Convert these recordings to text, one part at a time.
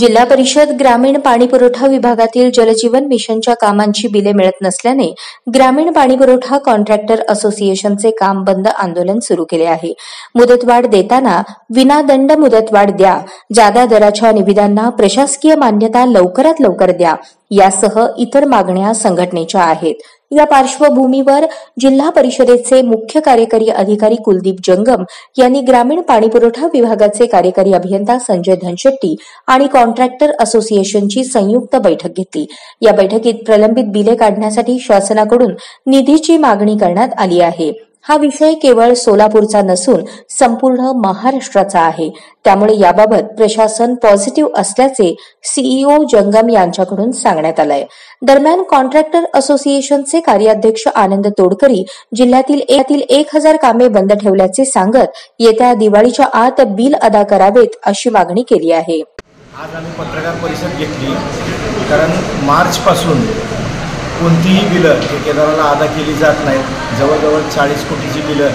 जिल्हा परिषद ग्रामीण पाणीपुरवठा विभागातील जलजीवन मिशनच्या कामांची बिले मिळत नसल्याने ग्रामीण पाणीपुरवठा कॉन्ट्रॅक्टर असोसिएशनचे काम बंद आंदोलन सुरू केले आहे। मुदतवाढ देताना विनादंड मुदतवाढ द्या, जादा दराच्या निविदांना प्रशासकीय मान्यता लवकरात लवकर द्या यासह इतर मागण्या संघटनेच्या आहेत। या पार्श्वभूमीवर जिल्हा परिषदेचे मुख्य कार्यकारी अधिकारी कुलदीप जंगम यांनी ग्रामीण पाणीपुरवठा विभागाचे कार्यकारी अभियंता संजय धनशेट्टी आणि कॉन्ट्रॅक्टर असोसिएशनची संयुक्त बैठक घेतली। या बैठकीत प्रलंबित बिले काढण्यासाठी शासनाकडून निधीची मागणी करण्यात आली आहे। हा विषय केवळ सोलापूरचा नसून संपूर्ण महाराष्ट्राचा आहे, त्यामुळे याबाबत प्रशासन पॉझिटिव्ह असल्याचे सीईओ जंगम यांच्याकडून सांगण्यात आलंय। दरम्यान कॉन्ट्रॅक्टर असोसिएशनचे कार्याध्यक्ष आनंद तोडकरी जिल्ह्यातील 1000 कामे बंद ठेवल्याचे सांगत येत्या दिवाळीच्या आत बिल अदा करावेत अशी मागणी केली आहे। आज आम्ही पत्रकार परिषद घेतली कारण मार्च पासून कोणतीही बिलं ठेकेदाराला अदा केली जात नाहीत। जवळजवळ 40 कोटीची बिलं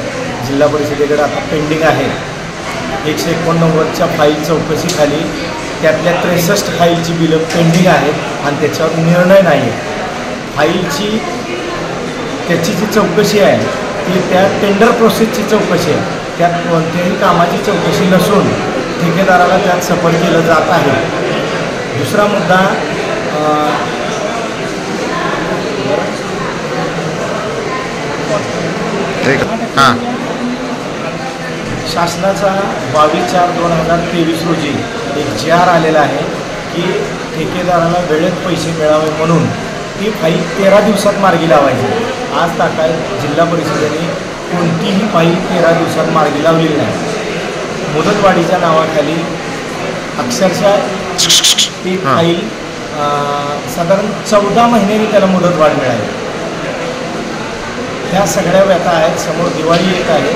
जिल्हा परिषदेकडे आता पेंडिंग आहेत। 189च्या फाईल चौकशीखाली त्यातल्या 63 फाईलची बिलं पेंडिंग आहेत आणि त्याच्यावर निर्णय नाही आहे। फाईलची त्याची जी चौकशी आहे ती त्या टेंडर प्रोसेसची चौकशी आहे, त्यात कोणत्याही कामाची चौकशी नसून ठेकेदाराला त्यात सफर केलं जात आहे। दुसरा मुद्दा शासनाचा 22/4/2023 रोजी एक जी.आर. आलेला आहे की ठेकेदाराला वेळेत पैसे मिळावे म्हणून ती फाईल 13 दिवसात मार्गी लावायची। आज ताकाय जिल्हा परिषदेने कोणतीही फाईल 13 दिवसात मार्गी लावलेली नाही। मुदतवाढीच्या नावाखाली अक्षरशः ती फाईल साधारण 14 महिन्यांनी त्याला मुदतवाढ मिळाली। ह्या सगळ्या व्यथा आहेत। समोर दिवाळी येत आहे,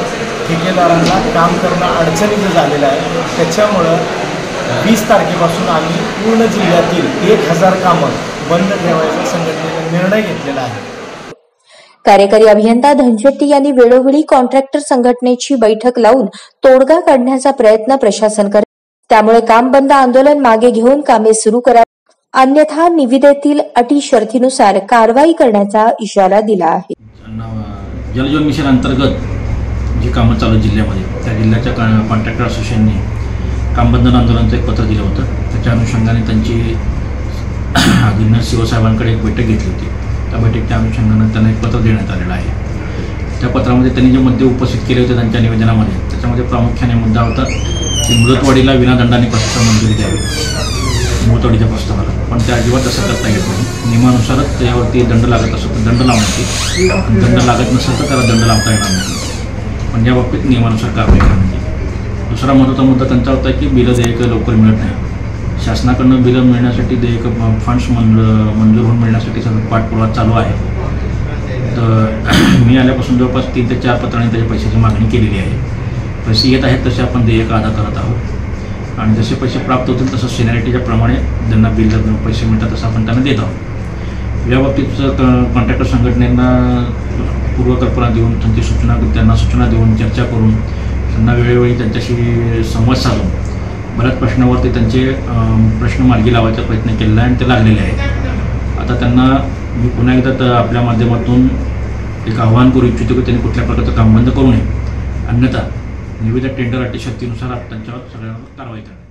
ठेकेदारांना काम करणं अडचणीचं झालेलं आहे। त्याच्यामुळं 20 तारखेपासून आम्ही पूर्ण जिल्ह्यातील 1000 कामं बंद ठेवायचा संघटनेने निर्णय घेतलेला आहे। कार्यकारी अभियंता धनशेट्टी यांनी वेळोवेळी कॉन्ट्रॅक्टर संघटनेची बैठक लावून तोडगा काढण्याचा प्रयत्न प्रशासन करते, त्यामुळे काम बंद आंदोलन मागे घेऊन कामे सुरू करा, अन्यथा निविदेतील अटी शर्तीनुसार कारवाई करण्याचा इशारा दिला आहे। जलजीवन मिशन अंतर्गत जी कामं चालू जिल्ह्यामध्ये त्या जिल्ह्याच्या कॉन्ट्रॅक्टर असोसिएशनने काम बंधन आंदोलनाचं एक पत्र दिलं होतं। त्याच्या अनुषंगाने त्यांची दिनांक सीओ साहेबांकडे एक बैठक घेतली होती। त्या बैठकीच्या अनुषंगाने त्यांना एक पत्र देण्यात आलेलं आहे। त्या पत्रामध्ये त्यांनी जे मुद्दे उपस्थित केले होते त्यांच्या निवेदनामध्ये, त्याच्यामध्ये प्रामुख्याने मुद्दा होता की मुदतवाढीला विनादंडाने प्रस्ताव मंजुरी द्यावी, मुदतवाढीच्या प्रस्तावाला, पण त्या अजिबात असं करता येत नाही। नियमानुसारच त्यावरती दंड लागत असतो तर दंड लावण्याची, दंड लागत नसेल तर त्याला दंड लावता येणार नाही, पण या बाबतीत नियमानुसार कारवाई करण्याची। दुसरा महत्त्वाचा मुद्दा त्यांचा होता की बिलं देयक लवकर मिळत नाही। शासनाकडून बिलं मिळण्यासाठी देयक फंड्स मंजूर होऊन मिळण्यासाठी सतत पाठपुरावा चालू आहे। तर मी आल्यापासून जवळपास 3 ते 4 पत्रांनी त्याच्या पैशाची मागणी केलेली आहे। पैसे येत आहेत तसे आपण देयक अदा करत आहोत आणि जसे पैसे प्राप्त होतील तसं सिनियरिटीच्या प्रमाणे ज्यांना बिल पैसे मिळतात तसं आपण त्यांना देत आहोत। याबाबतीत कॉन्ट्रॅक्टर संघटनेला पूर्वकल्पना देऊन त्यांना सूचना देऊन चर्चा करून त्यांना वेळोवेळी त्यांच्याशी संवाद साधून बऱ्याच प्रश्नावरती त्यांचे प्रश्न मार्गी लावायचा प्रयत्न केलेला आहे आणि ते लागलेले आहेत। आता त्यांना मी पुन्हा एकदा आपल्या माध्यमातून एक आवाहन करू इच्छितो की त्यांनी कुठल्या प्रकारचं काम बंद करू नये, अन्यथा निविदा टेंडर अटी शक्तीनुसार त्यांच्यावर सगळ्यांवर कारवाई करा।